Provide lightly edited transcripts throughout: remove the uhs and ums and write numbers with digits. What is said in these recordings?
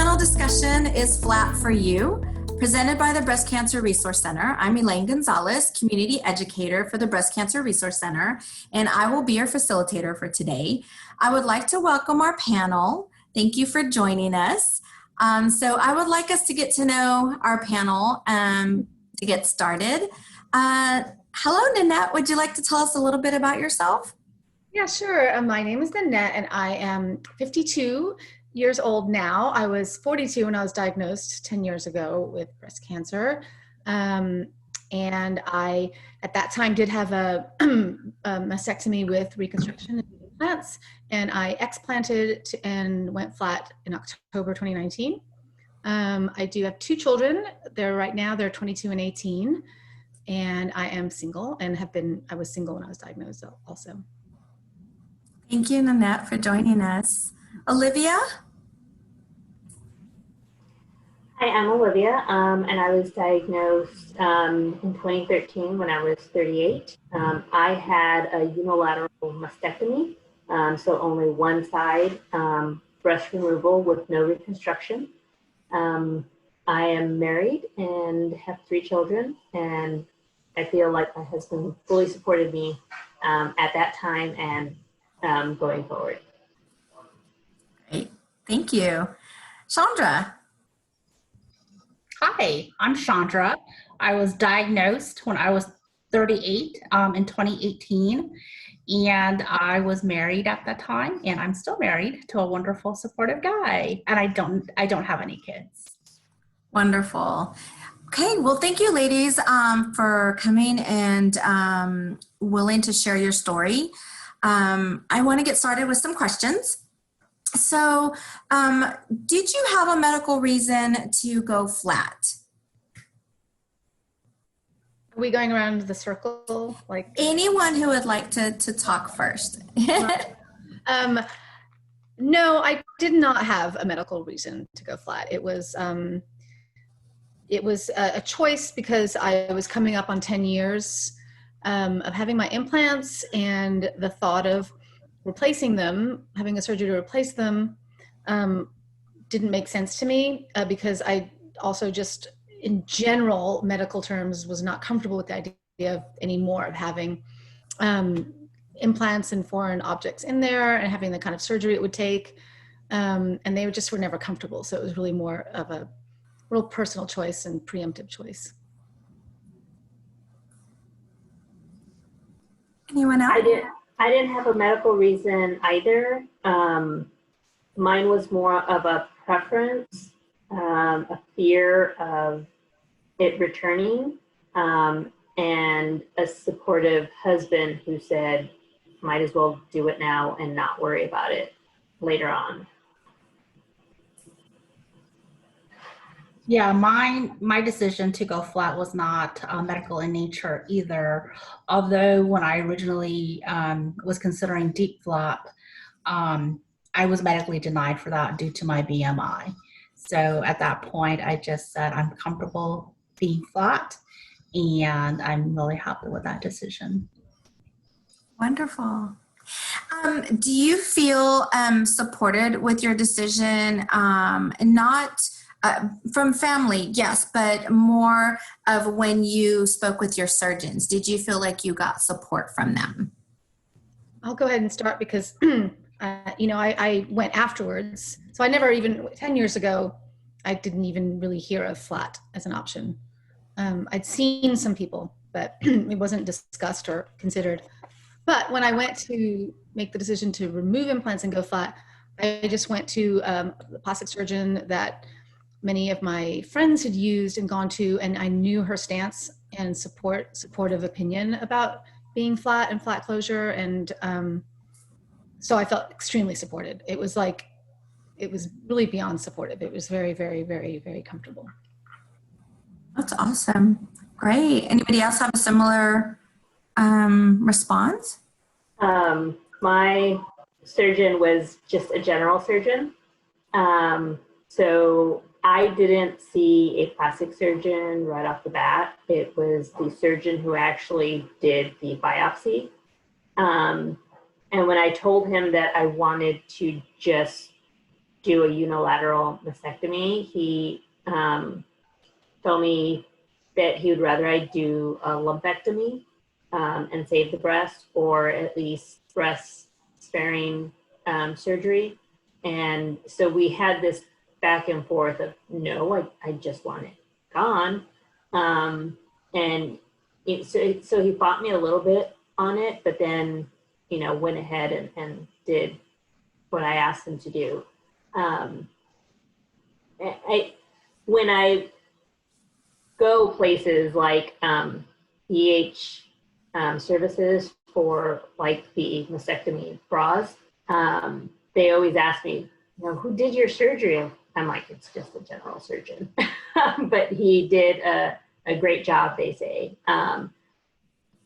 panel discussion is Flat for You, presented by the Breast Cancer Resource Center. I'm Elaine Gonzalez, Community Educator for the Breast Cancer Resource Center, and I will be your facilitator for today. I would like to welcome our panel. Thank you for joining us. So I would like us to get to know our panel to get started. Hello, Nanette. Would you like to tell us a little bit about yourself? Yeah, sure. My name is Nanette, and I am 52 years old now. I was 42 when I was diagnosed 10 years ago with breast cancer. And I, at that time, did have a mastectomy with reconstruction and implants, and I explanted and went flat in October 2019. I do have two children. Right now, they're 22 and 18, and I am single and I was single when I was diagnosed also. Thank you, Nanette, for joining us. Olivia? Hi, I'm Olivia, and I was diagnosed in 2013 when I was 38. I had a unilateral mastectomy, so only one side, breast removal with no reconstruction. I am married and have 3 children, and I feel like my husband fully supported me at that time and going forward. Great, thank you. Chandra? Hi, I'm Chandra. I was diagnosed when I was 38 in 2018, and I was married at that time, and I'm still married to a wonderful, supportive guy, and I don't have any kids. Wonderful. Okay, well, thank you, ladies, for coming and willing to share your story. I want to get started with some questions. So, did you have a medical reason to go flat? Are we going around the circle? Like anyone who would like to talk first. No, I did not have a medical reason to go flat. It was a choice because I was coming up on 10 years of having my implants, and the thought of replacing them, having a surgery to replace them, didn't make sense to me because I also just, in general medical terms, was not comfortable with the idea of anymore of having implants and foreign objects in there and having the kind of surgery it would take. And they were never comfortable. So it was really more of a real personal choice and preemptive choice. Anyone else? I didn't have a medical reason either. Mine was more of a preference, a fear of it returning, and a supportive husband who said, might as well do it now and not worry about it later on. Yeah, my decision to go flat was not medical in nature either. Although when I originally was considering deep flap, I was medically denied for that due to my BMI. So at that point, I just said I'm comfortable being flat, and I'm really happy with that decision. Wonderful. Do you feel supported with your decision, not from family, yes, but more of when you spoke with your surgeons? Did you feel like you got support from them? I'll go ahead and start because, I went afterwards. So I never even, 10 years ago, I didn't even really hear of flat as an option. I'd seen some people, but it wasn't discussed or considered. But when I went to make the decision to remove implants and go flat, I just went to the plastic surgeon that many of my friends had used and gone to, and I knew her stance and supportive opinion about being flat and flat closure. And so I felt extremely supported. It was really beyond supportive. It was very, very, very, very comfortable. That's awesome. Great. Anybody else have a similar response? My surgeon was just a general surgeon. So I didn't see a plastic surgeon right off the bat. It was the surgeon who actually did the biopsy. And when I told him that I wanted to just do a unilateral mastectomy. He told me that he would rather I do a lumpectomy and save the breast, or at least breast sparing surgery. And so we had this back and forth of, no, I just want it gone. And so he fought me a little bit on it, but then, went ahead and did what I asked him to do. When I go places like services for like the mastectomy bras, they always ask me, who did your surgery? I'm like, it's just a general surgeon. But he did a great job, they say,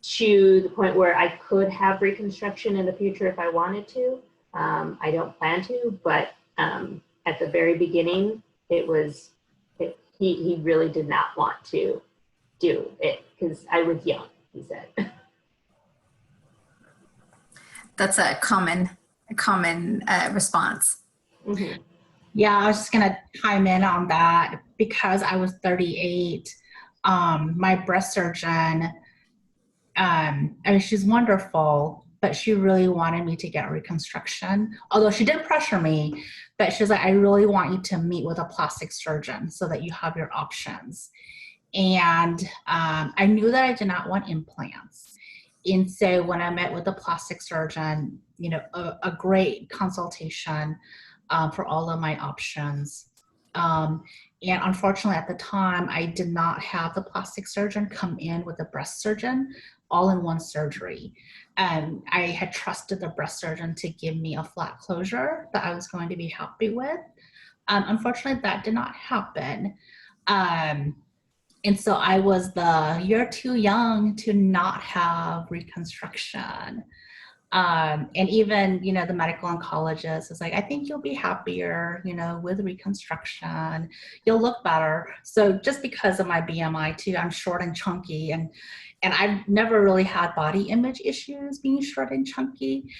to the point where I could have reconstruction in the future if I wanted to. I don't plan to, but at the very beginning, he really did not want to do it because I was young, he said. That's a common response. Mm-hmm. Yeah, I was just going to chime in on that. Because I was 38, my breast surgeon, she's wonderful, but she really wanted me to get reconstruction. Although she did pressure me, but she's like, I really want you to meet with a plastic surgeon so that you have your options. And I knew that I did not want implants. And so when I met with a plastic surgeon, a great consultation for all of my options. And unfortunately at the time, I did not have the plastic surgeon come in with a breast surgeon all in one surgery. I had trusted the breast surgeon to give me a flat closure that I was going to be happy with. Unfortunately, that did not happen. And so I was you're too young to not have reconstruction. And even, the medical oncologist is like, I think you'll be happier, with reconstruction, you'll look better. So just because of my BMI too, I'm short and chunky, and I've never really had body image issues being short and chunky,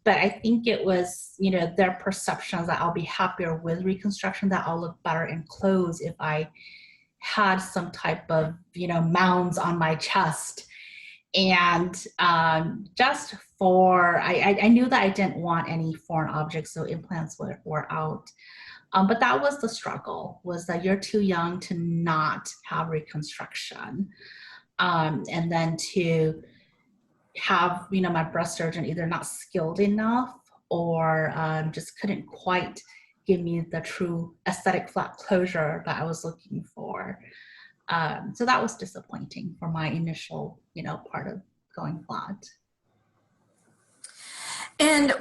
but I think it was, their perceptions that I'll be happier with reconstruction, that I'll look better in clothes if I had some type of, mounds on my chest. And just I knew that I didn't want any foreign objects, so implants were out. But that was the struggle, was that you're too young to not have reconstruction. And then to have, my breast surgeon either not skilled enough or just couldn't quite give me the true aesthetic flat closure that I was looking for. So that was disappointing for my initial, part of going flat. And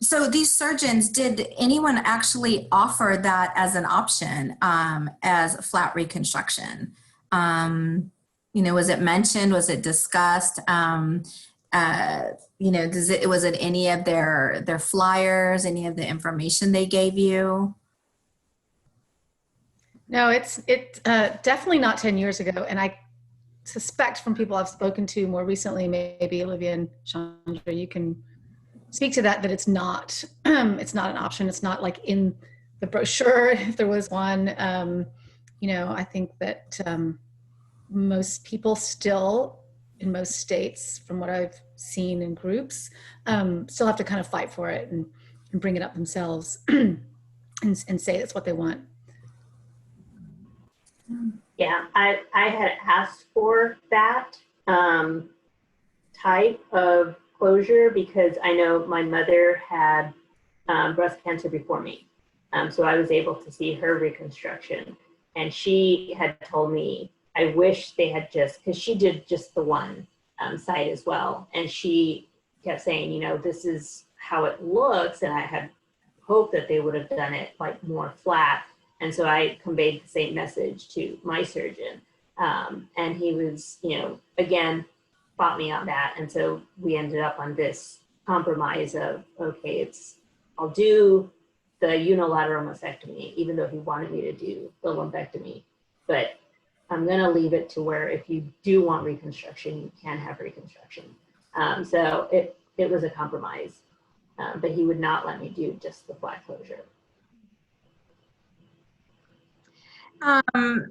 so these surgeons, did anyone actually offer that as an option, as flat reconstruction? Was it mentioned? Was it discussed? Was it any of their flyers, any of the information they gave you? No, it's definitely not 10 years ago. And I suspect from people I've spoken to more recently, maybe Olivia and Chandra, you can speak to that it's not an option. It's not like in the brochure, if there was one. I think that most people still, in most states, from what I've seen in groups, still have to kind of fight for it and bring it up themselves and say that's what they want. Yeah, I had asked for that type of closure because I know my mother had breast cancer before me. So I was able to see her reconstruction. And she had told me, I wish they had because she did just the one side as well. And she kept saying, this is how it looks. And I had hoped that they would have done it like more flat. And so I conveyed the same message to my surgeon. And he was, again, fought me on that. And so we ended up on this compromise of, okay, I'll do the unilateral mastectomy, even though he wanted me to do the lumpectomy. But I'm going to leave it to where if you do want reconstruction, you can have reconstruction. So it was a compromise. But he would not let me do just the flat closure. Um,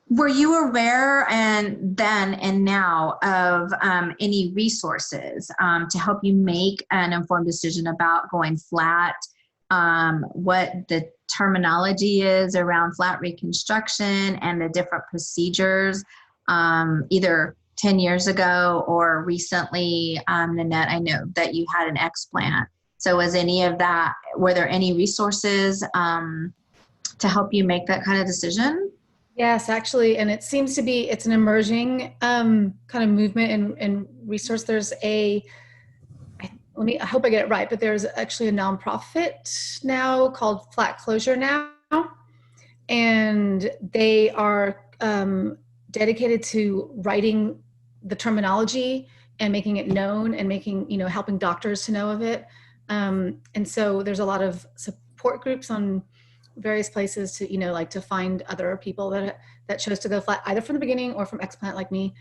were you aware and then and now of any resources to help you make an informed decision about going flat? What the terminology is around flat reconstruction and the different procedures, either 10 years ago or recently? Nanette, I know that you had an explant. So was any of that, were there any resources to help you make that kind of decision? Yes, actually, and it seems to be, it's an emerging kind of movement and resource. There's I hope I get it right, but there's actually a nonprofit now called Flat Closure Now, and they are dedicated to writing the terminology and making it known and making, helping doctors to know of it. And so there's a lot of support groups on various places to, like to find other people that chose to go flat, either from the beginning or from explant like me,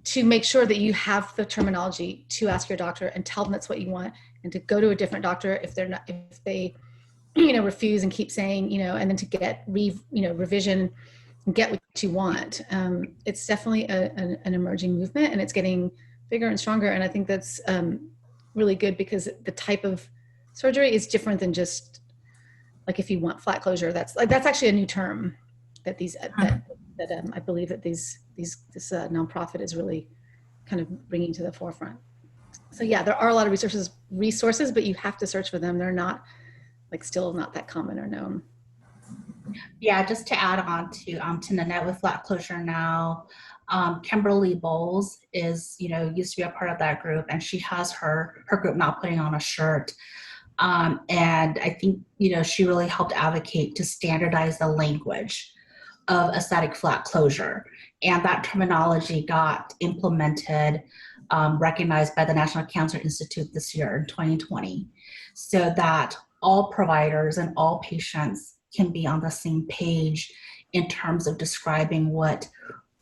to make sure that you have the terminology to ask your doctor and tell them that's what you want, and to go to a different doctor if they refuse and keep saying, and then to get revision and get what you want. It's definitely an emerging movement, and it's getting bigger and stronger. And I think that's really good, because the type of surgery is different than just like if you want flat closure. That's actually a new term that I believe that this nonprofit is really kind of bringing to the forefront. So yeah, there are a lot of resources, but you have to search for them. They're not still not that common or known. Yeah, just to add on to Nanette with Flat Closure Now, Kimberly Bowles is, used to be a part of that group, and she has her group now putting on a shirt. And I think, she really helped advocate to standardize the language of aesthetic flat closure. And that terminology got implemented, recognized by the National Cancer Institute this year in 2020, so that all providers and all patients can be on the same page in terms of describing what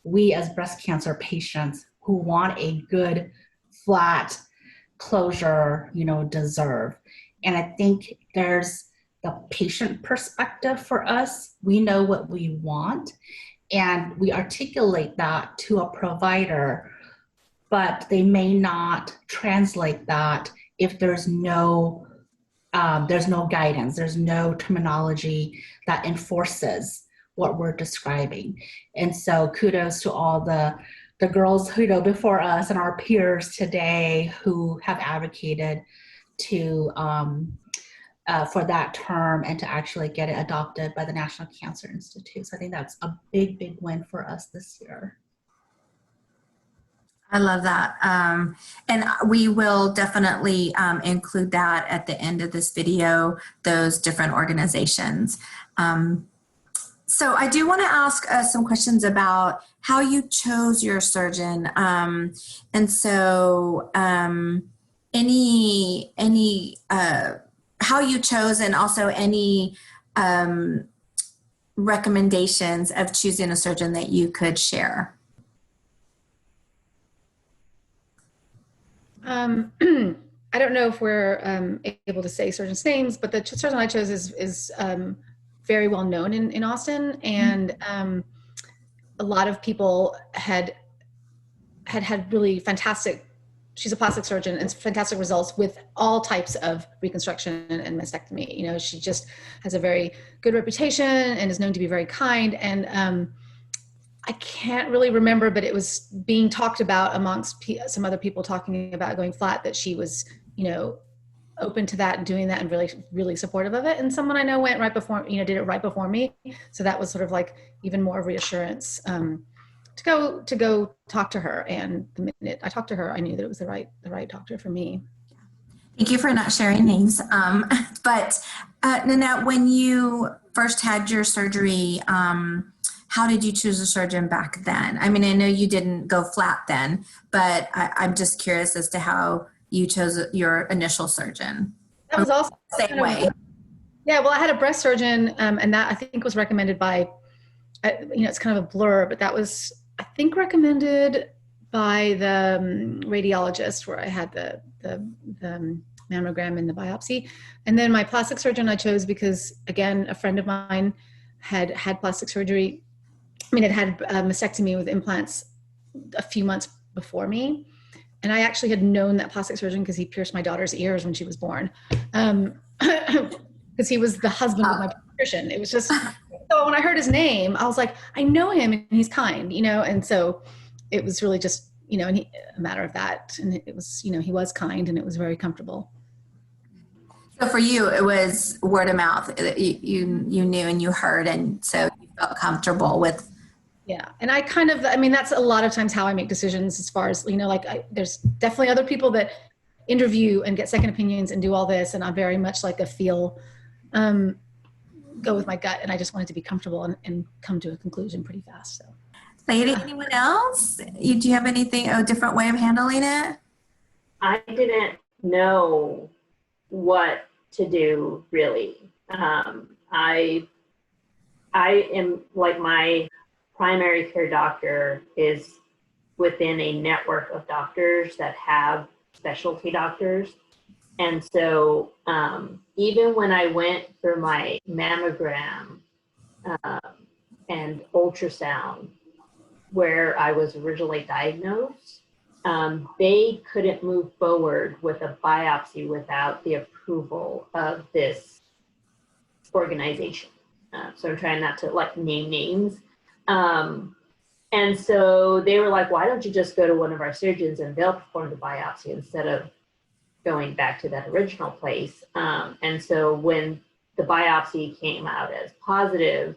we as breast cancer patients who want a good flat closure, deserve. And I think there's the patient perspective for us. We know what we want, and we articulate that to a provider, but they may not translate that if there's no guidance, there's no terminology that enforces what we're describing. And so kudos to all the girls who before us and our peers today who have advocated to for that term and to actually get it adopted by the National Cancer Institute. So I think that's a big win for us this year. I love that. And we will definitely include that at the end of this video, those different organizations. So I do want to ask some questions about how you chose your surgeon. And so how you chose, and also any recommendations of choosing a surgeon that you could share. I don't know if we're able to say surgeons' names, but the surgeon I chose is very well known in Austin, and a lot of people had really fantastic. She's a plastic surgeon, and fantastic results with all types of reconstruction and mastectomy. She just has a very good reputation and is known to be very kind. And I can't really remember, but it was being talked about amongst some other people talking about going flat, that she was, open to that and doing that and really, really supportive of it. And someone I know went right before, did it right before me. So that was sort of like even more reassurance to go talk to her. And the minute I talked to her, I knew that it was the right doctor for me. Thank you for not sharing names. But Nanette, when you first had your surgery, how did you choose a surgeon back then? I mean, I know you didn't go flat then, but I'm just curious as to how you chose your initial surgeon. That was also the same way. Yeah, well, I had a breast surgeon, and that I think was recommended by, it's kind of a blur, but that was, I think, recommended by the radiologist where I had the mammogram and the biopsy. And then my plastic surgeon I chose because, again, a friend of mine had had plastic surgery. I mean, it had a mastectomy with implants a few months before me. And I actually had known that plastic surgeon because he pierced my daughter's ears when she was born. Because he was the husband of my pediatrician. It was just, so when I heard his name, I was like, I know him and he's kind, you know? And so it was really just, you know, a matter of that. And it was, you know, he was kind and it was very comfortable. So for you, it was word of mouth. You knew and you heard, and so you felt comfortable with. Yeah. And I kind of, I mean, that's a lot of times how I make decisions as far as, you know, like there's definitely other people that interview and get second opinions and do all this. And I'm very much like a feel, go with my gut. And I just wanted to be comfortable and come to a conclusion pretty fast. So. Lady, anyone else? Do you have anything, a different way of handling it? I didn't know what to do really. I am like, my primary care doctor is within a network of doctors that have specialty doctors. And so even when I went for my mammogram and ultrasound, where I was originally diagnosed, they couldn't move forward with a biopsy without the approval of this organization. So I'm trying not to like name names. And so they were like, why don't you just go to one of our surgeons and they'll perform the biopsy instead of going back to that original place. And so when the biopsy came out as positive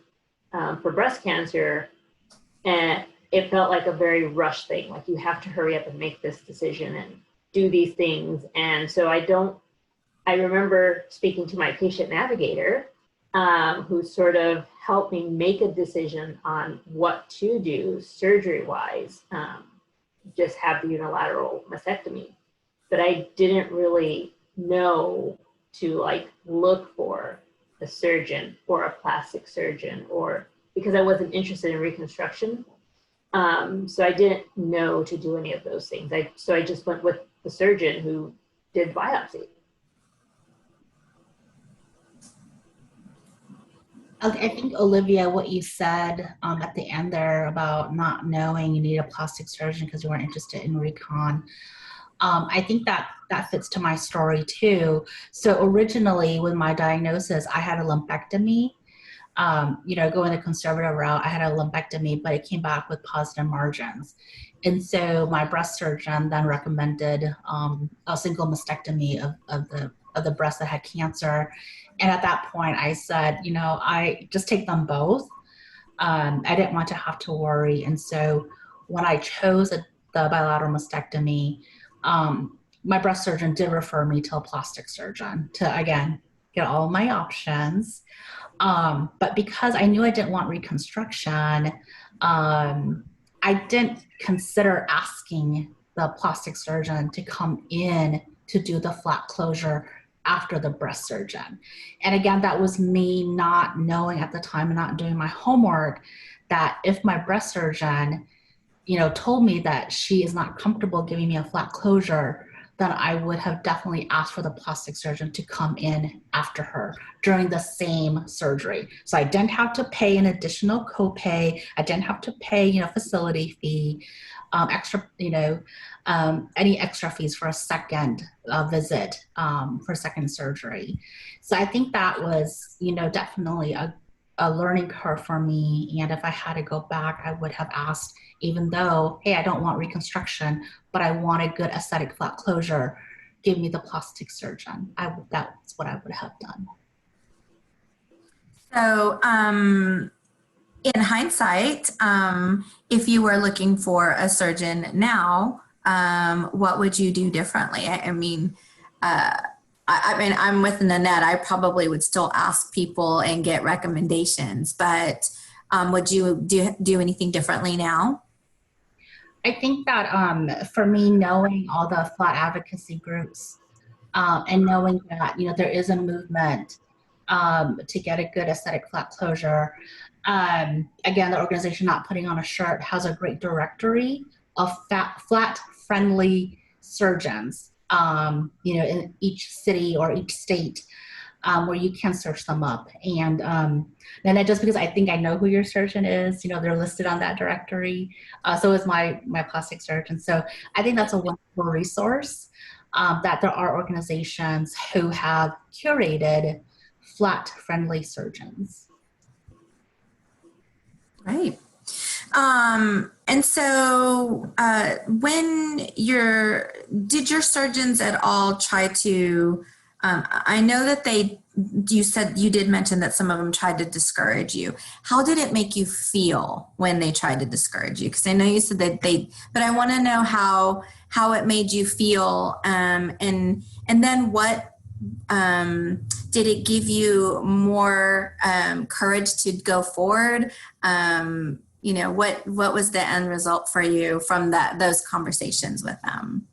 for breast cancer, and it felt like a very rushed thing. Like, you have to hurry up and make this decision and do these things. And so I remember speaking to my patient navigator, who sort of helped me make a decision on what to do surgery-wise, just have the unilateral mastectomy. But I didn't really know to like look for a surgeon or a plastic surgeon, or because I wasn't interested in reconstruction. So I didn't know to do any of those things. So I just went with the surgeon who did biopsy. I think, Olivia, what you said at the end there about not knowing you need a plastic surgeon because you weren't interested in recon, I think that fits to my story too. So originally with my diagnosis, I had a lumpectomy. You know, going the conservative route, I had a lumpectomy, but it came back with positive margins. And so my breast surgeon then recommended a single mastectomy of the breast that had cancer. And at that point I said, you know, I just take them both. I didn't want to have to worry. And so when I chose the bilateral mastectomy, my breast surgeon did refer me to a plastic surgeon to, again, get all my options. But because I knew I didn't want reconstruction, I didn't consider asking the plastic surgeon to come in to do the flat closure after the breast surgeon. And again, that was me not knowing at the time and not doing my homework, that if my breast surgeon, you know, told me that she is not comfortable giving me a flat closure, then I would have definitely asked for the plastic surgeon to come in after her during the same surgery. So I didn't have to pay an additional copay. I didn't have to pay, you know, facility fee, extra, you know, any extra fees for a second visit, for second surgery. So I think that was, you know, definitely a learning curve for me. And if I had to go back, I would have asked, even though, hey, I don't want reconstruction, but I want a good aesthetic flat closure, give me the plastic surgeon. That's what I would have done. So in hindsight, if you were looking for a surgeon now, what would you do differently? I mean, I'm with Nanette. I probably would still ask people and get recommendations, but would you do anything differently now? I think that for me, knowing all the flat advocacy groups and knowing that, you know, there is a movement to get a good aesthetic flat closure. Again, the organization Not Putting on a Shirt has a great directory of flat friendly surgeons, you know, in each city or each state. where you can search them up. And then just because I think I know who your surgeon is, they're listed on that directory. So is my plastic surgeon. So I think that's a wonderful resource, that there are organizations who have curated flat-friendly surgeons. Right. And so did your surgeons at all try to, I know that you did mention that some of them tried to discourage you. How did it make you feel when they tried to discourage you? Because I know you said that but I want to know how it made you feel. And then what, did it give you more courage to go forward? What was the end result for you from those conversations with them?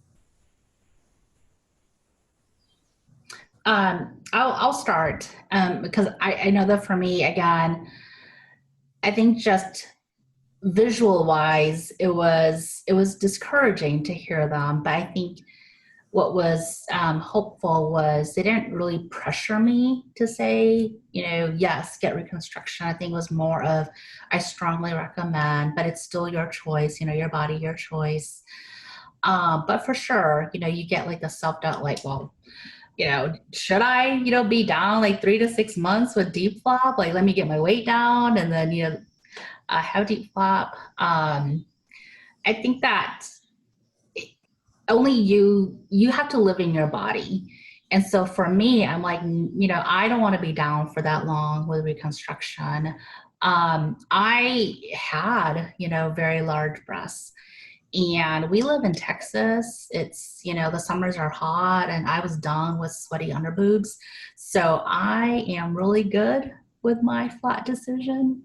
I'll start because I know that for me, again, I think just visual wise, it was discouraging to hear them. But I think what was hopeful was they didn't really pressure me to say, yes, get reconstruction. I think it was more of, I strongly recommend, but it's still your choice, your body, your choice. But for sure, you get like the self-doubt, like, well, should I, be down like 3 to 6 months with deep flop? Like, let me get my weight down and then, have deep flop. I think that only you have to live in your body. And so for me, I'm like, I don't want to be down for that long with reconstruction. I had, very large breasts. And we live in Texas. It's, the summers are hot and I was done with sweaty underboobs. So I am really good with my flat decision.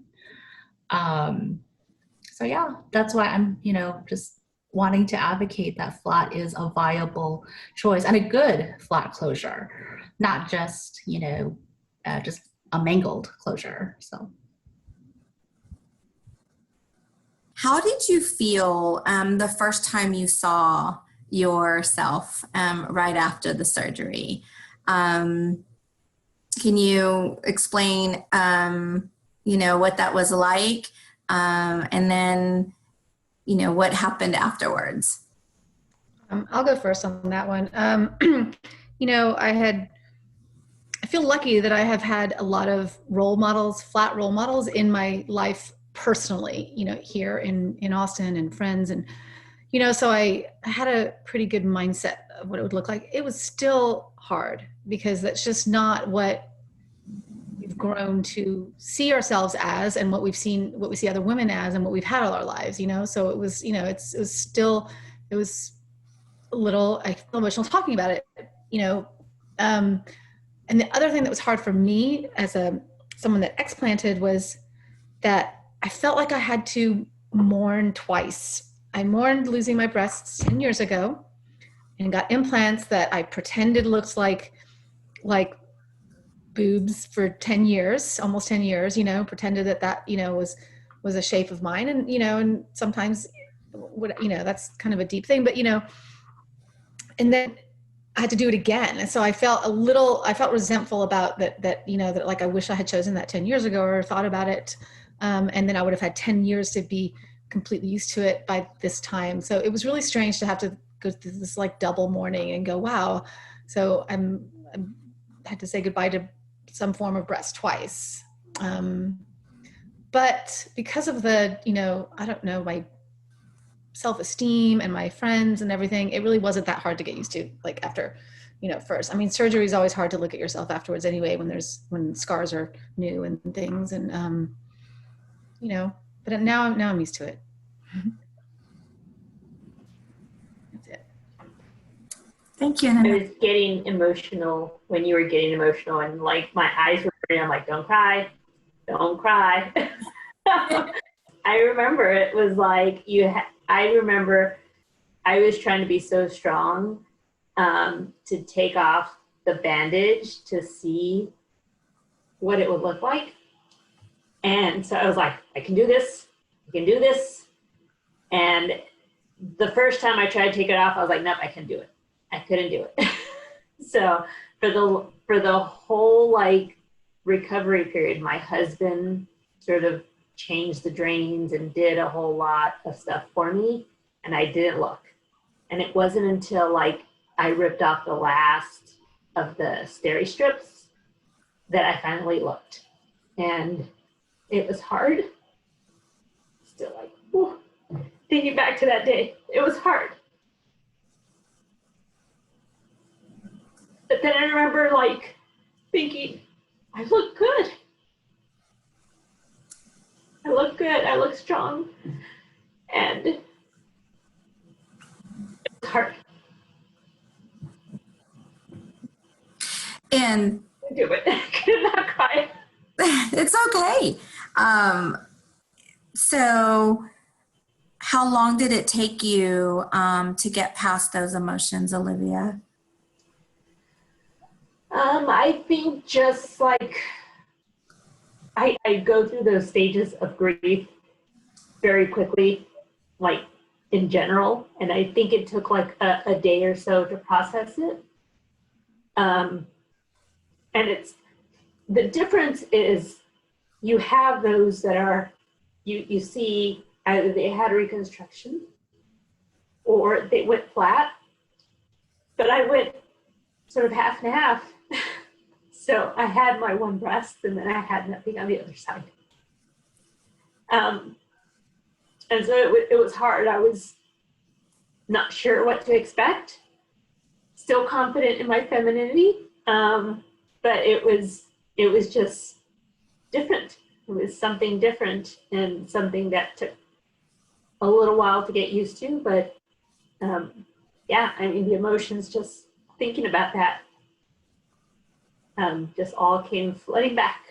So yeah, that's why I'm, just wanting to advocate that flat is a viable choice and a good flat closure, not just, just a mangled closure. So. How did you feel the first time you saw yourself right after the surgery? Can you explain, what that was like? And then, what happened afterwards? I'll go first on that one. I feel lucky that I have had a lot of flat role models in my life personally, here in Austin, and friends. And, so I had a pretty good mindset of what it would look like. It was still hard because that's just not what we've grown to see ourselves as, and what we see other women as, and what we've had all our lives, so it was, it was a little, I feel emotional talking about it, and the other thing that was hard for me as someone that explanted was that I felt like I had to mourn twice. I mourned losing my breasts 10 years ago and got implants that I pretended looked like boobs for 10 years, almost 10 years, pretended that, was a shape of mine. And, and sometimes, that's kind of a deep thing, but, and then I had to do it again. And so I felt resentful about that, that like, I wish I had chosen that 10 years ago or thought about it. And then I would have had 10 years to be completely used to it by this time. So it was really strange to have to go through this like double mourning and go, wow. So I had to say goodbye to some form of breast twice. But because of the, I don't know, my self-esteem and my friends and everything, it really wasn't that hard to get used to, like after, first. I mean, surgery is always hard to look at yourself afterwards anyway, when scars are new and things. And, but now I'm used to it. That's it. Thank you. I was getting emotional when you were getting emotional, and like my eyes were burning. I'm like, don't cry. I remember it was like I remember I was trying to be so strong to take off the bandage to see what it would look like. And so I was like, I can do this. And the first time I tried to take it off, I was like, nope, I couldn't do it. So for the for the whole like recovery period, my husband sort of changed the drains and did a whole lot of stuff for me, and I didn't look. And it wasn't until like I ripped off the last of the steri strips that I finally looked. And it was hard. Still like, whew, thinking back to that day, it was hard. But then I remember like thinking, I look good. I look good, I look strong. And it was hard. And Do it. I could not cry. it's okay. So how long did it take you to get past those emotions, Olivia? I think just like I go through those stages of grief very quickly, like in general, and I think it took like a day or so to process it. And it's the difference is you have those that are you see either they had reconstruction or they went flat, but I went sort of half and half. So I had my one breast and then I had nothing on the other side. And so it was hard. I was not sure what to expect, still confident in my femininity, but it was just different. It was something different and something that took a little while to get used to, but yeah, I mean, the emotions just thinking about that just all came flooding back.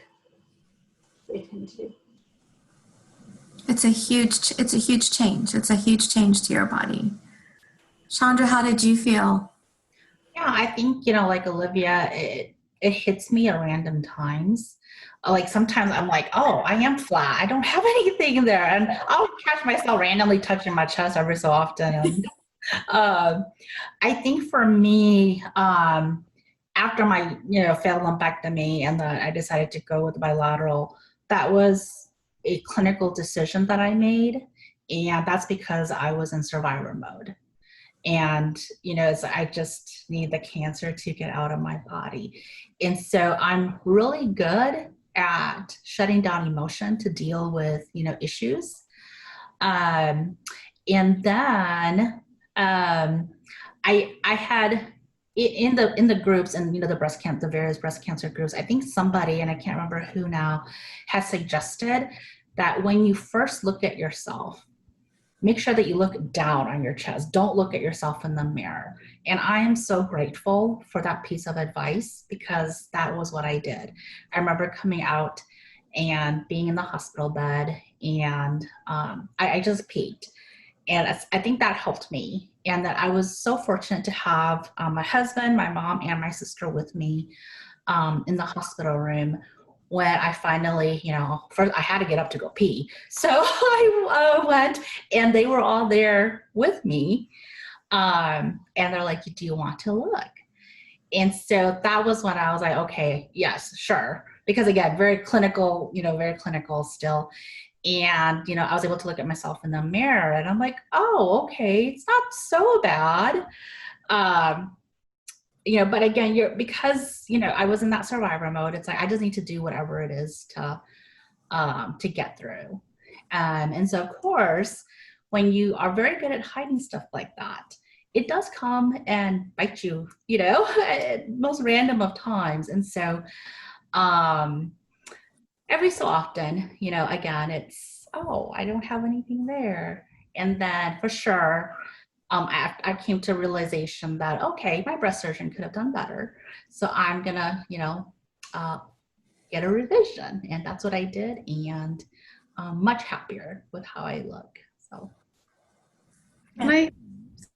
They tend to. It's a huge change. It's a huge change to your body. Chandra, how did you feel? Yeah, I think, like Olivia, it hits me at random times. Like sometimes I'm like, oh, I am flat. I don't have anything there. And I'll catch myself randomly touching my chest every so often. And I think for me, after my, failed lumpectomy and then I decided to go with bilateral, that was a clinical decision that I made. And that's because I was in survivor mode. And, I just need the cancer to get out of my body. And so I'm really good at shutting down emotion to deal with, issues. And then I had in the groups and, the various breast cancer groups, I think somebody, and I can't remember who now, has suggested that when you first look at yourself, make sure that you look down on your chest. Don't look at yourself in the mirror. And I am so grateful for that piece of advice because that was what I did. I remember coming out and being in the hospital bed and I just peeked. And I think that helped me. And that I was so fortunate to have my husband, my mom, and my sister with me in the hospital room when I finally, first I had to get up to go pee. So I went and they were all there with me. And they're like, do you want to look? And so that was when I was like, okay, yes, sure. Because again, very clinical still. And, I was able to look at myself in the mirror and I'm like, oh, okay, it's not so bad. But again, because I was in that survivor mode, it's like, I just need to do whatever it is to get through. And so of course, when you are very good at hiding stuff like that, it does come and bite you, at most random of times. And so, every so often, again, it's, oh, I don't have anything there. And then for sure, I came to a realization that, okay, my breast surgeon could have done better. So I'm going to, get a revision. And that's what I did. And much happier with how I look. So. Can I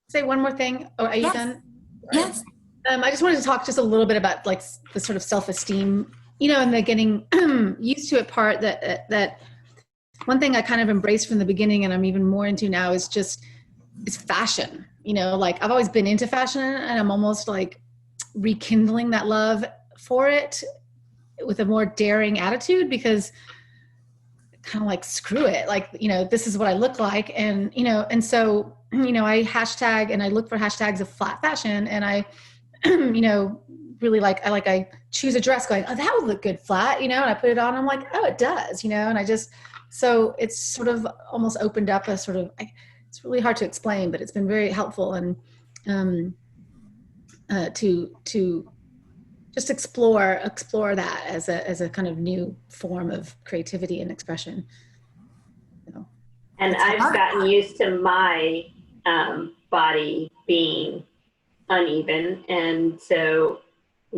say one more thing? Oh, are you done? Yes. I just wanted to talk just a little bit about like the sort of self-esteem, and the getting used to it part that one thing I kind of embraced from the beginning and I'm even more into now is fashion. Like I've always been into fashion and I'm almost like rekindling that love for it with a more daring attitude, because kind of like, screw it, like, this is what I look like. And, and so, I hashtag and I look for hashtags of flat fashion, and I, really I choose a dress going, oh, that would look good flat, and I put it on, and I'm like, oh, it does, and so it's sort of almost opened up a sort of, it's really hard to explain, but it's been very helpful. And to just explore that as a kind of new form of creativity and expression. And I've gotten used to my body being uneven, and so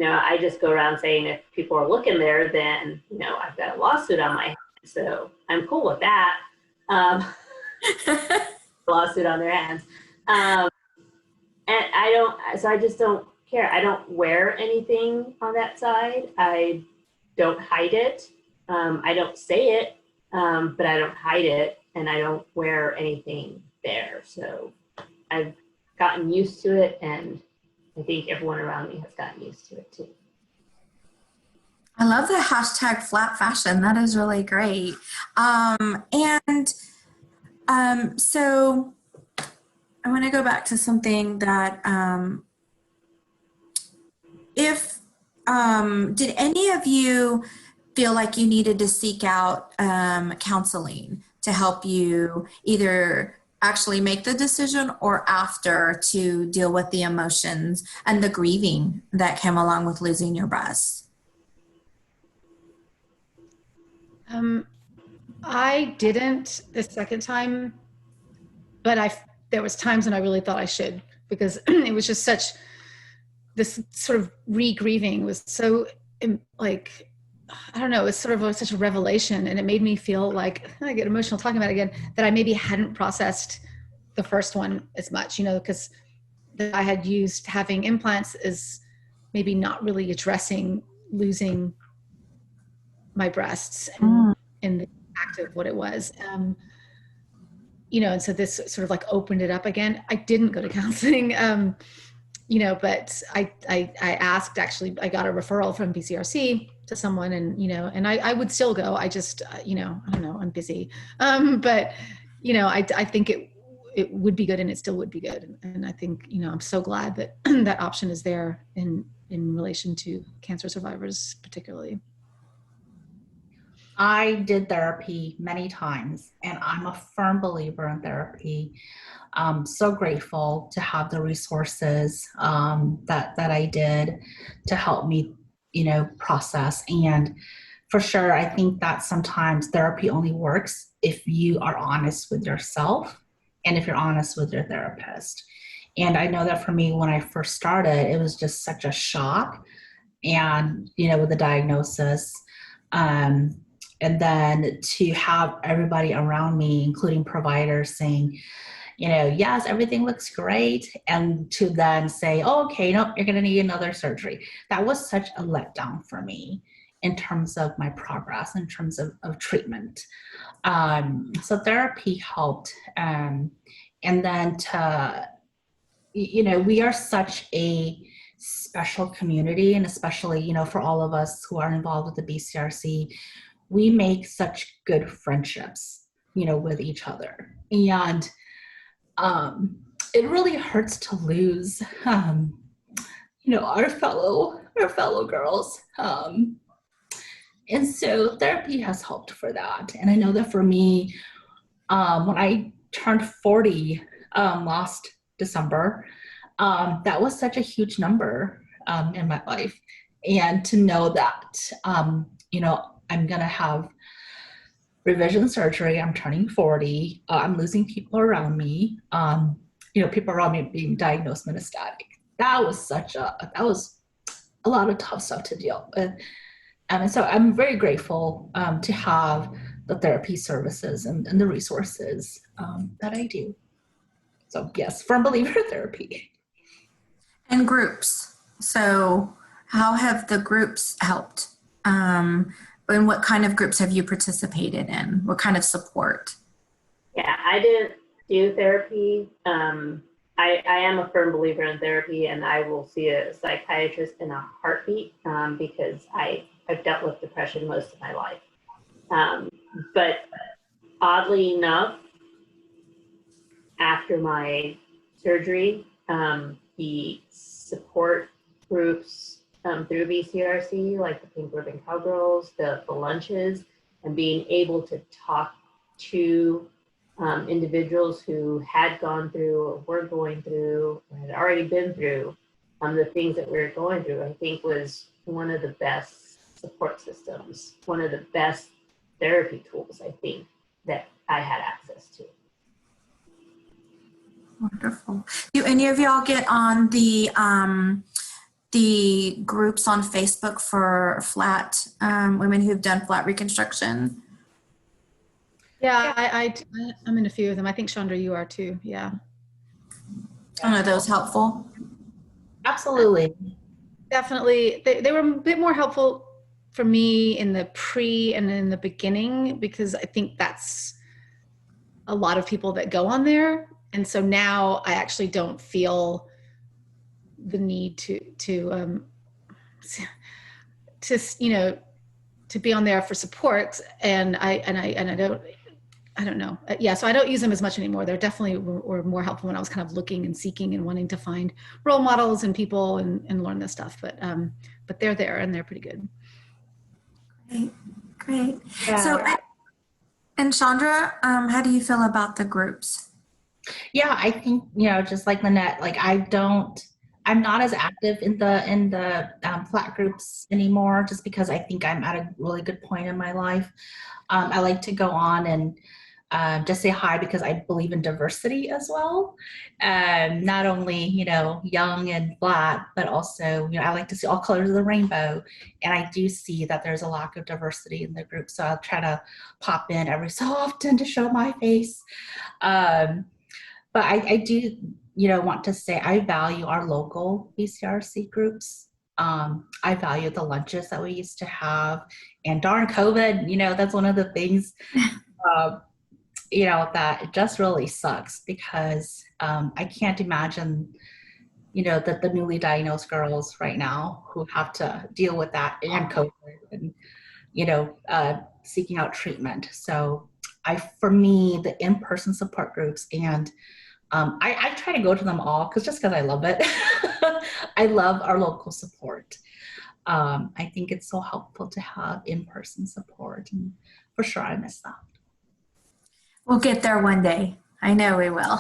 I just go around saying, if people are looking there, then I've got a lawsuit on my hands, so I'm cool with that. Lawsuit on their hands, and I just don't care. I don't wear anything on that side. I don't hide it. I don't say it, but I don't hide it, and I don't wear anything there. So I've gotten used to it, and I think everyone around me has gotten used to it too. I love the hashtag flat fashion. That is really great. So I want to go back to something that did any of you feel like you needed to seek out counseling to help you either actually make the decision or after to deal with the emotions and the grieving that came along with losing your breasts? I didn't the second time, but there was times when I really thought I should, because it was just this sort of re-grieving was so like, I don't know, it was sort of such a revelation, and it made me feel like, I get emotional talking about it again, that I maybe hadn't processed the first one as much, because I had used having implants as maybe not really addressing losing my breasts and the act of what it was. And so this sort of like opened it up again. I didn't go to counseling, but I asked, actually, I got a referral from BCRC to someone, and I would still go. I just, I don't know, I'm busy. But, I think it would be good, and it still would be good. And I think, I'm so glad that that option is there in relation to cancer survivors, particularly. I did therapy many times, and I'm a firm believer in therapy. I'm so grateful to have the resources that I did to help me, process. And for sure, I think that sometimes therapy only works if you are honest with yourself and if you're honest with your therapist. And I know that for me, when I first started, it was just such a shock, and with the diagnosis. And then to have everybody around me, including providers, saying, yes, everything looks great. And to then say, oh, okay, nope, you're going to need another surgery. That was such a letdown for me in terms of my progress, in terms of treatment. So therapy helped. And then we are such a special community, and especially, for all of us who are involved with the BCRC, we make such good friendships, with each other. And it really hurts to lose, our fellow girls. And so therapy has helped for that. And I know that for me, when I turned 40 last December, that was such a huge number in my life. And to know that, I'm going to have revision surgery. I'm turning 40. I'm losing people around me. People around me being diagnosed metastatic. That was a lot of tough stuff to deal with. And so I'm very grateful to have the therapy services and the resources that I do. So yes, firm believer in therapy. And groups. So how have the groups helped? And what kind of groups have you participated in? What kind of support? Yeah, I didn't do therapy. I I am a firm believer in therapy, and I will see a psychiatrist in a heartbeat, because I've dealt with depression most of my life. But oddly enough, after my surgery, the support groups through BCRC, like the Pink Ribbon Cowgirls, the lunches, and being able to talk to individuals who had gone through or were going through or had already been through the things that we were going through, I think was one of the best support systems, one of the best therapy tools, I think, that I had access to. Wonderful. Do any of y'all get on the groups on Facebook for flat women who've done flat reconstruction? Yeah, I'm in a few of them. I think Chandra, you are too. Yeah. Are those helpful? Absolutely. Definitely. They were a bit more helpful for me in the pre and in the beginning, because I think that's a lot of people that go on there. And so now I actually don't feel the need to be on there for support. And I don't know. Yeah, so I don't use them as much anymore. They're definitely were more helpful when I was kind of looking and seeking and wanting to find role models and people and learn this stuff. But they're there and they're pretty good. Great. Yeah. So, and Chandra, how do you feel about the groups? Yeah, I think, just like Lynette, like I'm not as active in the flat groups anymore, just because I think I'm at a really good point in my life. I like to go on and just say hi, because I believe in diversity as well. Not only, young and black, but also, I like to see all colors of the rainbow. And I do see that there's a lack of diversity in the group. So I'll try to pop in every so often to show my face. But I do, want to say I value our local BCRC groups. I value the lunches that we used to have, and darn COVID, that's one of the things, that it just really sucks, because I can't imagine, that the newly diagnosed girls right now who have to deal with that and COVID and, seeking out treatment. So for me, the in-person support groups, and I try to go to them all because I love it. I love our local support. I think it's so helpful to have in-person support, and for sure I miss that. We'll get there one day. I know we will.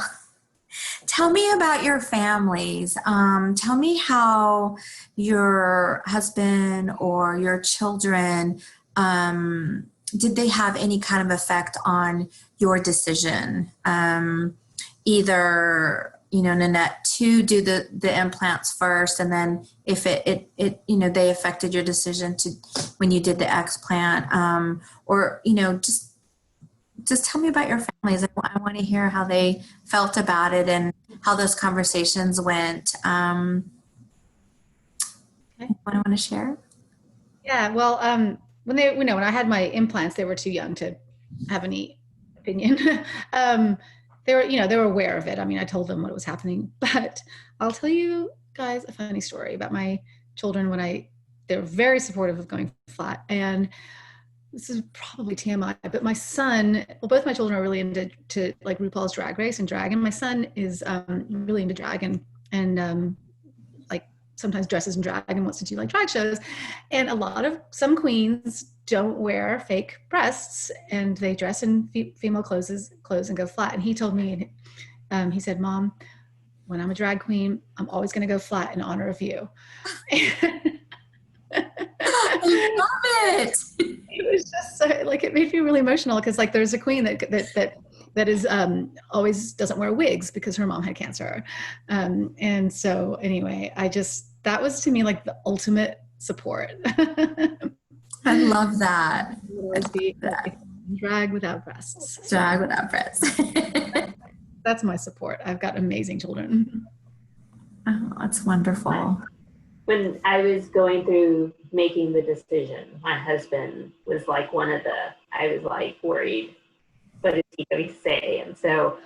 Tell me about your families. Tell me how your husband or your children, did they have any kind of effect on your decision? Either, Nanette, to do the implants first, and then if it they affected your decision to when you did the explant, or just tell me about your families. I want to hear how they felt about it and how those conversations went. Okay. What I want to share? Yeah, well, when I had my implants, they were too young to have any opinion. They were aware of it. I mean, I told them what was happening, but I'll tell you guys a funny story about my children they were very supportive of going flat. And this is probably TMI, but my son, both my children are really into like RuPaul's Drag Race and drag. And my son is really into drag and like sometimes dresses in drag and wants to do like drag shows. And some queens don't wear fake breasts, and they dress in female clothes and go flat. And he told me, he said, "Mom, when I'm a drag queen, I'm always going to go flat in honor of you." I love it. It was just so, like, it made me really emotional, because like there's a queen that is always doesn't wear wigs because her mom had cancer. And so anyway, that was to me like the ultimate support. I love that. Drag without breasts. Drag without breasts. That's my support. I've got amazing children. Oh, that's wonderful. When I was going through making the decision, my husband was like I was like worried, what is he going to say? And so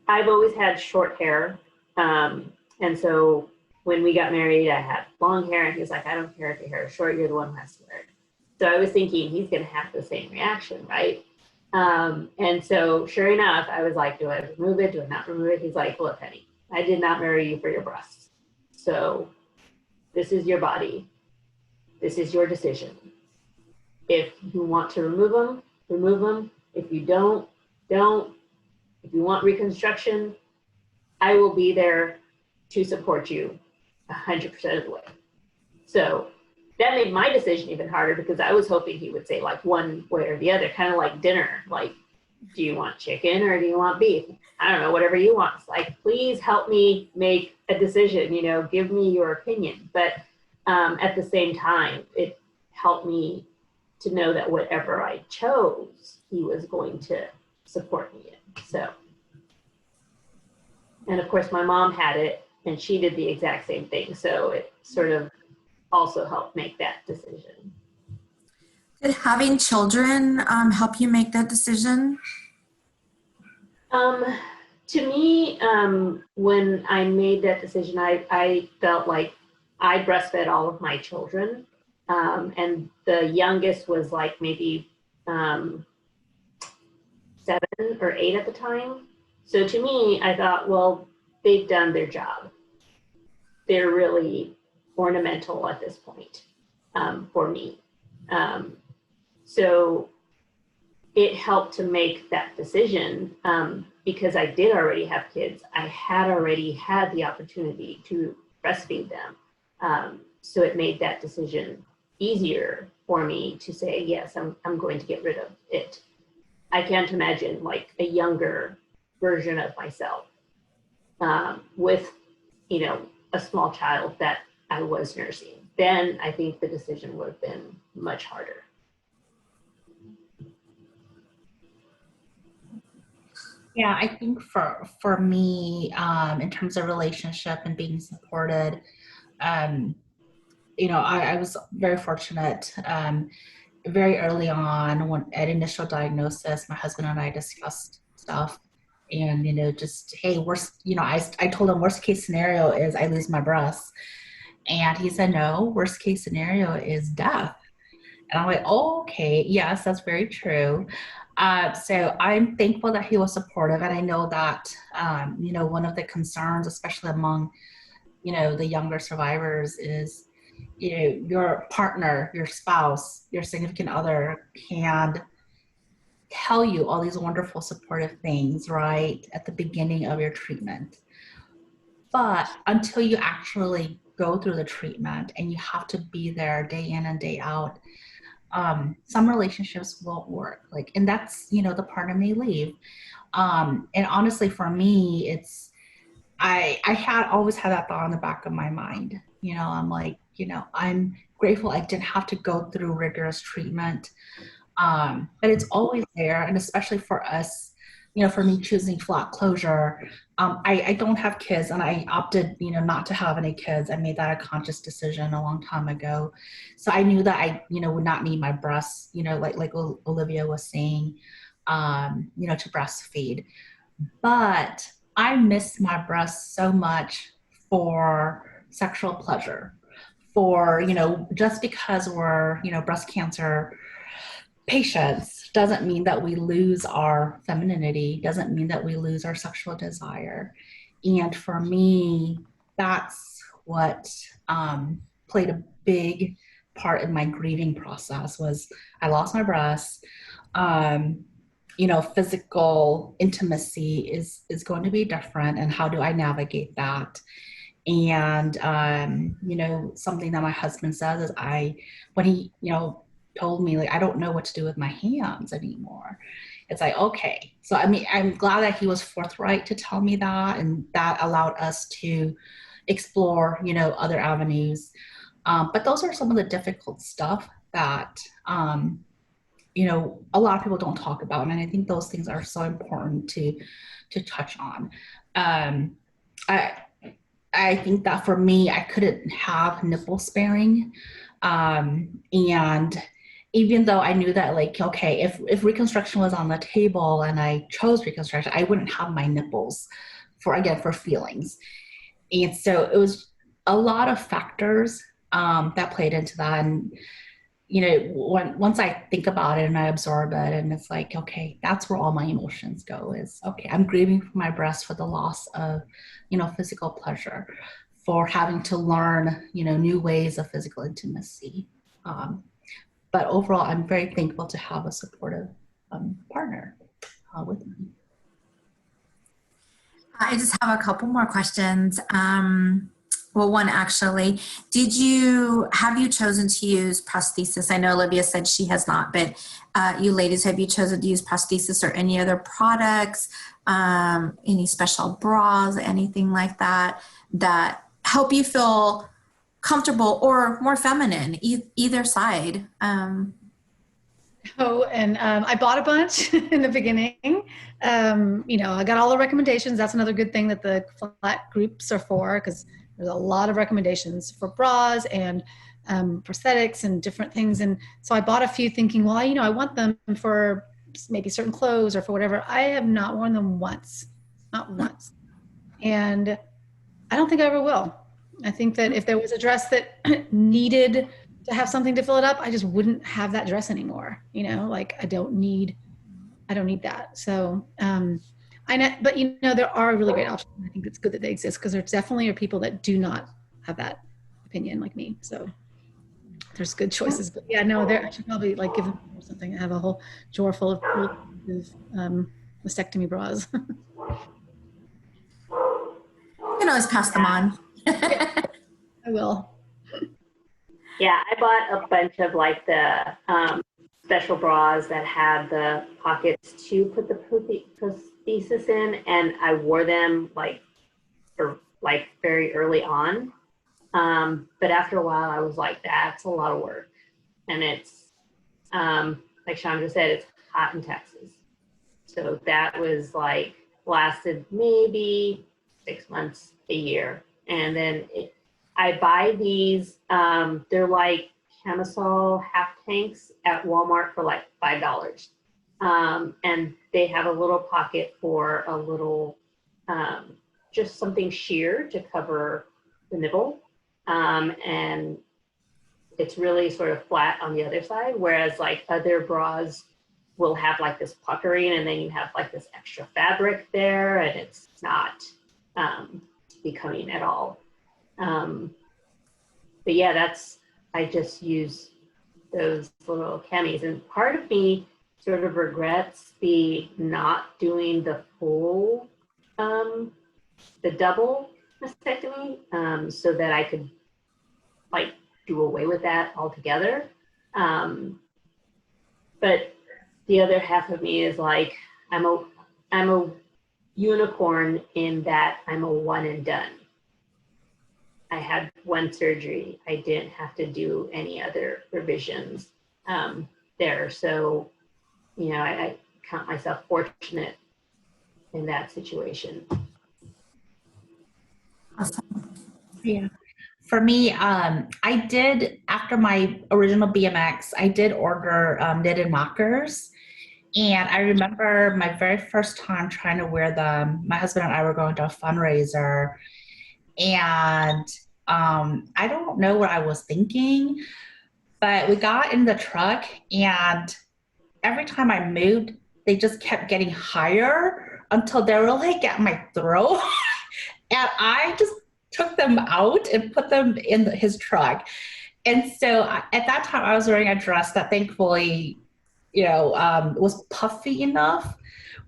I've always had short hair. And so when we got married, I had long hair, and he was like, I don't care if your hair is short, you're the one who has to wear it. So I was thinking he's going to have the same reaction, right? And so sure enough, I was like, do I remove it? Do I not remove it? He's like, look, honey, I did not marry you for your breasts. So this is your body. This is your decision. If you want to remove them, remove them. If you don't. If you want reconstruction, I will be there to support you 100% of the way. So that made my decision even harder, because I was hoping he would say like one way or the other, kind of like dinner. Like, do you want chicken or do you want beef? I don't know, whatever you want. It's like, please help me make a decision, give me your opinion. But at the same time, it helped me to know that whatever I chose, he was going to support me in. So, and of course my mom had it and she did the exact same thing. So it sort of also helped make that decision. Did having children help you make that decision? To me, when I made that decision, I felt like I breastfed all of my children. And the youngest was like maybe 7 or 8 at the time. So to me, I thought, well, they've done their job. They're really ornamental at this point for me. So it helped to make that decision because I did already have kids. I had already had the opportunity to breastfeed them. So it made that decision easier for me to say, yes, I'm going to get rid of it. I can't imagine like a younger version of myself with, a small child that I was nursing. Then I think the decision would have been much harder. Yeah, I think for me, in terms of relationship and being supported, I was very fortunate. Very early on, when at initial diagnosis, my husband and I discussed stuff, and just hey, I told him worst case scenario is I lose my breasts, and he said no, worst case scenario is death. And I'm like, oh, okay, yes, that's very true. So I'm thankful that he was supportive, and I know that one of the concerns, especially among the younger survivors, is your partner, your spouse, your significant other can tell you all these wonderful supportive things right at the beginning of your treatment, but until you actually go through the treatment and you have to be there day in and day out, some relationships won't work. And that's, the partner may leave. And honestly, for me, it's, I had always had that thought in the back of my mind. I'm like, I'm grateful I didn't have to go through rigorous treatment. But it's always there. And especially for us, for me choosing flat closure, I don't have kids, and I opted, not to have any kids. I made that a conscious decision a long time ago. So I knew that I, would not need my breasts, like Olivia was saying, to breastfeed. But I miss my breasts so much for sexual pleasure, for, just because we're, breast cancer patients doesn't mean that we lose our femininity, doesn't mean that we lose our sexual desire. And for me, that's what played a big part in my grieving process. Was I lost my breasts. Physical intimacy is going to be different, and how do I navigate that? And something that my husband says is when he told me, I don't know what to do with my hands anymore. It's like, okay. So I'm glad that he was forthright to tell me that, and that allowed us to explore other avenues. But those are some of the difficult stuff that a lot of people don't talk about, and I think those things are so important to touch on. I think that for me, I couldn't have nipple sparing, and even though I knew that, like, okay, if reconstruction was on the table and I chose reconstruction, I wouldn't have my nipples for feelings. And so it was a lot of factors that played into that. And, once I think about it and I absorb it, and it's like, okay, that's where all my emotions go, is, okay, I'm grieving for my breast for the loss of, physical pleasure, for having to learn, new ways of physical intimacy. But overall, I'm very thankful to have a supportive partner with me. I just have a couple more questions. Well, one actually, have you chosen to use prosthesis? I know Olivia said she has not, but you ladies, have you chosen to use prosthesis or any other products, any special bras, anything like that help you feel comfortable or more feminine, either side? I bought a bunch in the beginning. I got all the recommendations. That's another good thing that the flat groups are for, because there's a lot of recommendations for bras and prosthetics and different things. And so I bought a few thinking, well, I want them for maybe certain clothes or for whatever. I have not worn them once, not once. And I don't think I ever will. I think that if there was a dress that needed to have something to fill it up, I just wouldn't have that dress anymore. Like I don't need that. So, I know, but there are really great options. I think it's good that they exist, because there definitely are people that do not have that opinion like me. So there's good choices, but yeah, no, I should probably like give them something. I have a whole drawer full of mastectomy bras. You can always pass them on. I will. Yeah, I bought a bunch of like the special bras that had the pockets to put the prosthesis in, and I wore them very early on. But after a while, I was like, that's a lot of work, and it's like Chandra said, it's hot in Texas, so that was lasted maybe 6 months, a year, and then I buy these. They're like camisole half tanks at Walmart for like $5. And they have a little pocket for a little, just something sheer to cover the nipple. And it's really sort of flat on the other side. Whereas like other bras will have like this puckering, and then you have like this extra fabric there, and it's not becoming at all. But yeah, I just use those little camis, and part of me sort of regrets the not doing the full, the double mastectomy, so that I could like do away with that altogether. But the other half of me is like, I'm a unicorn in that I'm a one and done. I had one surgery. I didn't have to do any other revisions there. So, I count myself fortunate in that situation. Awesome. Yeah. For me, I did, after my original BMX, I did order knitted mockers. And I remember my very first time trying to wear them. My husband and I were going to a fundraiser, and I don't know what I was thinking, but we got in the truck, and every time I moved, they just kept getting higher until they were like at my throat. And I just took them out and put them in his truck. And so at that time, I was wearing a dress that thankfully, was puffy enough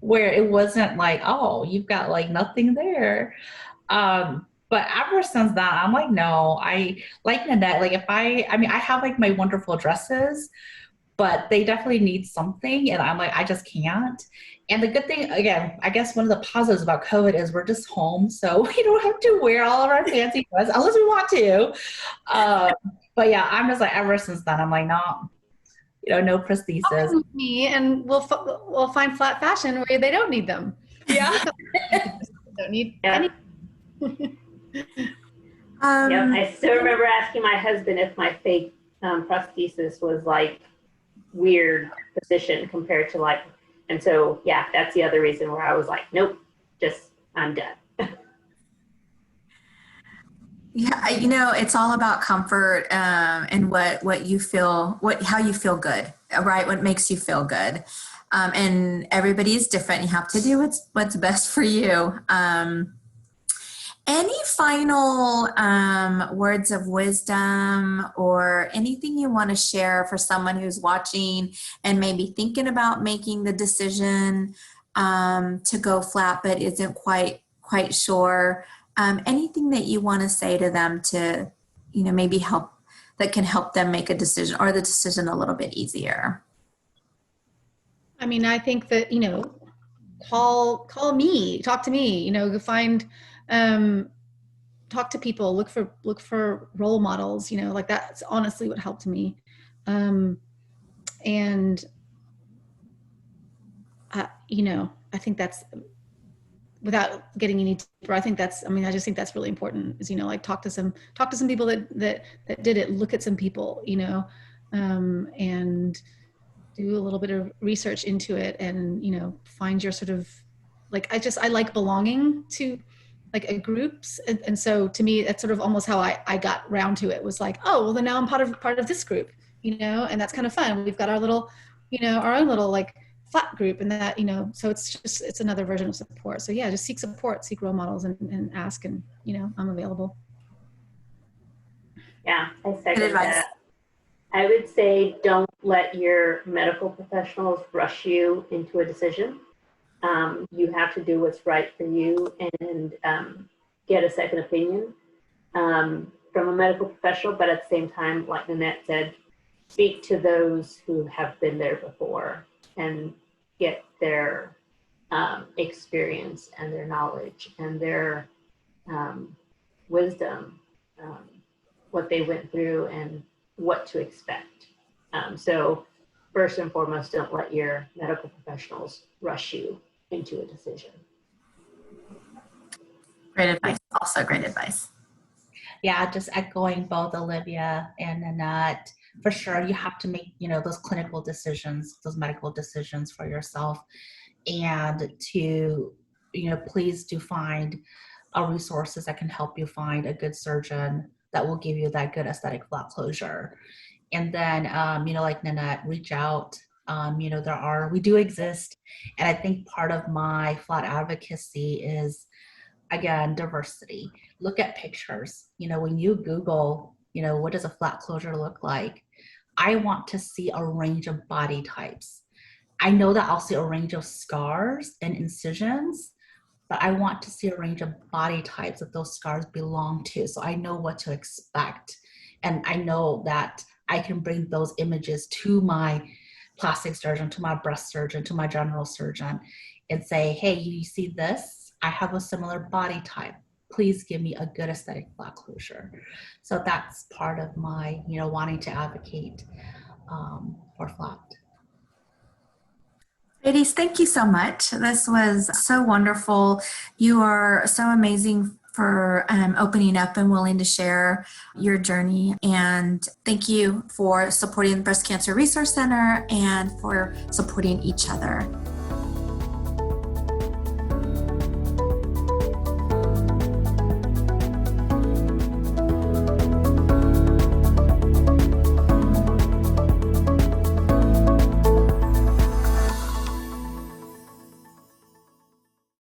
where it wasn't like, oh, you've got like nothing there. But ever since then, I'm like, no, I like Nanette. Like I have like my wonderful dresses, but they definitely need something. And I'm like, I just can't. And the good thing, again, I guess one of the positives about COVID is we're just home. So we don't have to wear all of our fancy clothes unless we want to. But yeah, I'm just like, ever since then, I'm like, no, no prosthesis. Me, and we'll find flat fashion where they don't need them. Yeah. Don't need any. I still remember asking my husband if my fake prosthesis was like weird position compared to like, and so, yeah, that's the other reason where I was like, nope, I'm done. Yeah, it's all about comfort and what you feel, how you feel good, right? What makes you feel good. And everybody is different. You have to do what's best for you. Any final words of wisdom or anything you want to share for someone who's watching and maybe thinking about making the decision to go flat but isn't quite sure? Anything that you want to say to them to, maybe that can help them make a decision or the decision a little bit easier? I mean, I think that, call me, talk to me, find, talk to people, look for role models, like that's honestly what helped me. And, I think that's, without getting any deeper, I just think that's really important is, like talk to some people that did it, look at some people, and do a little bit of research into it and, find your sort of, like, I like belonging to like a groups. And so to me, that's sort of almost how I got round to it, was like, oh, well then now I'm part of this group, and that's kind of fun. We've got our little, our own little like flat group and that, so it's another version of support. So yeah, just seek support, seek role models and ask, and, I'm available. Yeah, I second that. I would say don't let your medical professionals rush you into a decision. You have to do what's right for you and get a second opinion from a medical professional. But at the same time, like Nanette said, speak to those who have been there before and get their experience and their knowledge and their wisdom, what they went through and what to expect. So first and foremost, don't let your medical professionals rush you into a decision. Great advice. Also great advice. Yeah, just echoing both Olivia and Nanette. For sure, you have to make, those clinical decisions, those medical decisions for yourself, and to, please do find resources that can help you find a good surgeon that will give you that good aesthetic flat closure. And then, like Nanette, reach out. We do exist. And I think part of my flat advocacy is, again, diversity. Look at pictures. When you Google, what does a flat closure look like? I want to see a range of body types. I know that I'll see a range of scars and incisions, but I want to see a range of body types that those scars belong to, so I know what to expect. And I know that I can bring those images to my plastic surgeon, to my breast surgeon, to my general surgeon, and say, hey, you see this? I have a similar body type. Please give me a good aesthetic flat closure. So that's part of my, wanting to advocate for flat. Ladies, thank you so much. This was so wonderful. You are so amazing for opening up and willing to share your journey. And thank you for supporting the Breast Cancer Resource Center and for supporting each other.